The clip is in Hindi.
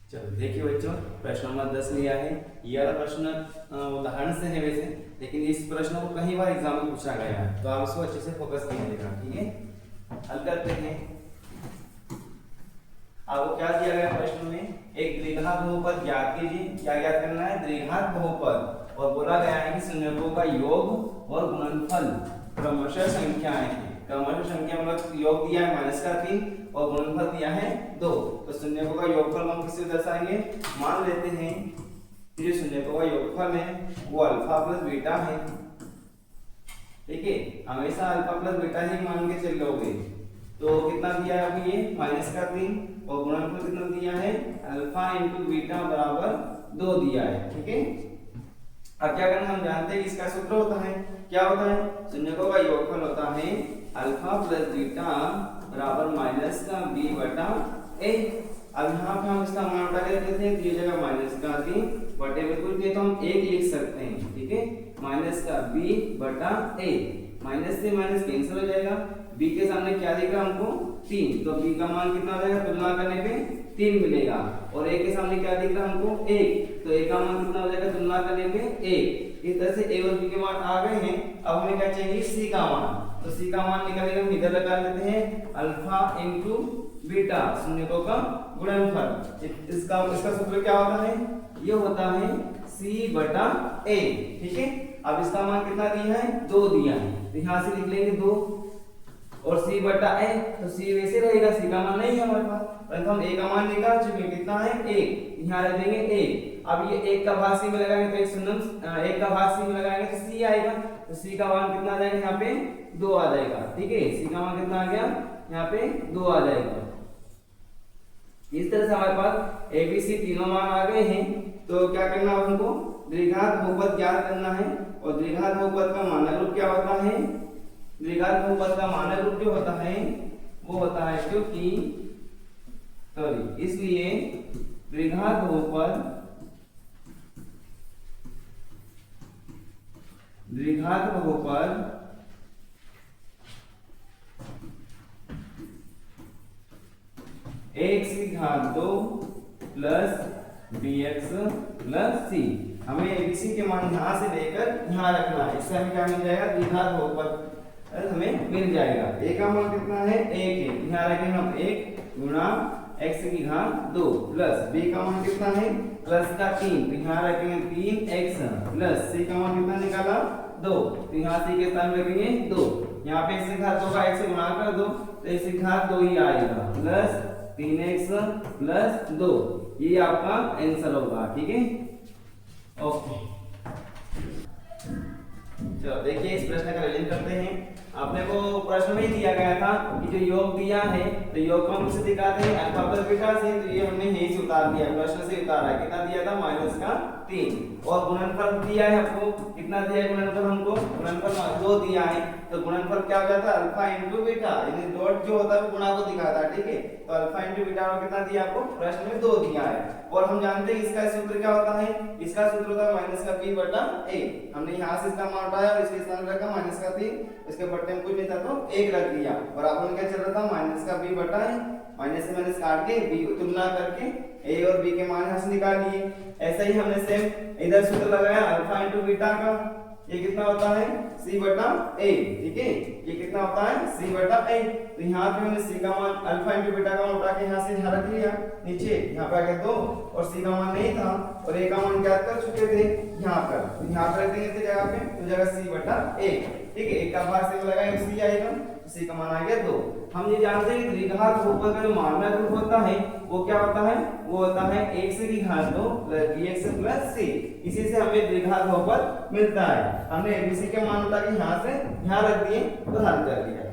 चलो देखिए बच्चों, प्रश्न नंबर 10 लिया है। ये वाला प्रश्न उदाहरण से है वैसे, लेकिन इस प्रश्न को कई बार एग्जाम में पूछा गया है, तो आप इसको अच्छे से फोकस कीजिएगा। ठीक है, हल करते हैं। आपको क्या दिया गया प्रश्न में? एक द्विघात बहुपद ज्ञात कीजिए। क्या ज्ञात करना है? द्विघात बहुपद। और बोला गया है कि संयोजकों का योग और गुणनफल क्रमशः संख्याएं हैं। क्रमशः संख्या मतलब योग दिया है -3 और गुणनफल दिया है 2। तो संयोजकों का योगफल हम किससे दर्शाएंगे? मान लेते हैं कि जो संयोजकों का योगफल है वो अल्फा प्लस बीटा है। ठीक है, हमेशा अल्फा प्लस बीटा ही मान के चल लोगे। तो कितना दिया है अभी? ये -3 और गुणनफल कितना दिया है? अल्फा इंटू बीटा बराबर 2 दिया है। ठीक है, अब क्या करना? हम जानते हैं इसका सूत्र होता है, क्या होता है? संयोजकों का योगफल होता है अल्फा प्लस बीटा बराबर -b/a। अब यहाँ पे हम इसका मान उठा के देते हैं, तो ये जगह -3 बटे में कुछ दिए तो हम 1 लिख सकते हैं। ठीक है, -b/a, माइनस से माइनस कैंसिल हो जाएगा। b के सामने क्या दिख रहा है हमको? 3, तो b का मान कितना हो जाएगा? तुलना करने पे 3 मिलेगा। और a के सामने क्या दिख रहा है हमको? 1, तो a का मान कितना हो जाएगा? तुलना करने पे 1। इस तरह से a और b के मान आ गए हैं। अब हमें क्या चाहिए? c का मान। तो c का मान निकालेंगे, हम इधर लगा लेते हैं अल्फा इंटू बीटा, संयोजकों का गुणनफल। इसका सूत्र क्या होता है? ये होता है c/a। ठीक है, अब इसका मान कितना दिया है? 2 दिया है, तो यहाँ से लिख लेंगे 2 और c/a, तो c वैसे रहेगा, c का मान नहीं है हमारे पास, परंतु हम a का मान निकाल चुके हैं। कितना है? 1, यहाँ रख देंगे 1। अब ये 1 का भाग c में लगाएंगे तो 1 का भाग c में लगाएंगे तो c आएगा, तो c का मान कितना आ जाएगा? यहाँ पे 2 आ जाएगा। ठीक है, c का मान कितना आ गया? यहाँ पे 2 आ जाएगा। इस तरह से हमारे पास a b c तीनों मान आ गए हैं। तो क्या करना है हमको? द्विघात बहुपद ज्ञात करना है। और द्विघात बहुपद का मानक रूप क्या होता है? द्विघात बहुपद का मानक रूप जो होता है वो होता है, क्योंकि इसलिए द्विघात बहुपद x⁴ plus bx plus c। हमें abc के मान यहाँ से लेकर यहाँ रखना है, इससे हमें क्या मिल जाएगा? द्विघात बहुपद हमें मिल जाएगा। a का मान कितना है? 1 है, यहाँ रखेंगे हम 1 गुणा x⁴ प्लस b का मान कितना है? प्लस का 3, तो यहाँ रखेंगे 3x प्लस c का मान कितना निकाला? 2, तो यहाँ c के स्थान रखेंगे 2। यहाँ पे x⁴ का x से गुणा कर दो तो x⁴ ही आएगा, प्लस 3x प्लस 2। ये आपका आंसर होगा। ठीक है, ओके। चलो देखिए, इस प्रश्न का रिवीजन करते हैं। आपने को प्रश्न में ही दिया गया था कि जो योग दिया है, तो योग को हम किससे दिखाते हैं? अल्फा प्लस बीटा से। तो ये हमने यही से उतार दिया, प्रश्न से उतारा है। कितना दिया था? -3। और गुणनफल दिया है आपको, कितना दिया है गुणनफल हमको? गुणनफल 2 दिया है। तो गुणनफल क्या हो जाता है? अल्फा इंटू बीटा, यानी डॉट जो होता है वो गुणा को दिखाता है। ठीक है, तो अल्फा इंटू बीटा में कितना दिया आपको? प्रश्न में 2 दिया है। और हम जानते हैं इसका सूत्र क्या होता है? इसका सूत्र होता है -b/a। हमने यहाँ से इसका मान उठाया और इसके स्थान रखा -3, इसके बट्टे में कुछ नहीं था तो 1 रख दिया। बराबर में क्या चल रहा था? -b/a। माइनस से माइनस काट के b तुलना करके a और b के मान यहाँ से निकाल लिए। ऐसा ही हमने सेम इधर सूत्र लगाया अल्फा इंटू बीटा का। ये कितना होता है? c/a। ठीक है, ये कितना होता है? c/a। तो यहाँ पे हमने c का मान अल्फा इंटू बीटा का मान उठा के यहाँ से यहाँ रख लिया नीचे, यहाँ पे आ गया 2 और c का मान नहीं था और a का मान ज्ञात कर चुके थे यहाँ पर, तो यहाँ पर रख देंगे इस जगह पे, तो जगह c/a। ठीक है, 1 का भाग से लगाएंगे c आएगा, c का मान आ गया 2। हम ये जानते हैं कि द्विघात बहुपद का जो मानक रूप होता है वो क्या होता है? वो होता है x⁴ plus bx plus c। इसी से हमें द्विघात बहुपद मिलता है। हमने abc के मान उठा के यहाँ से यहाँ रख दिए तो हल कर दिया।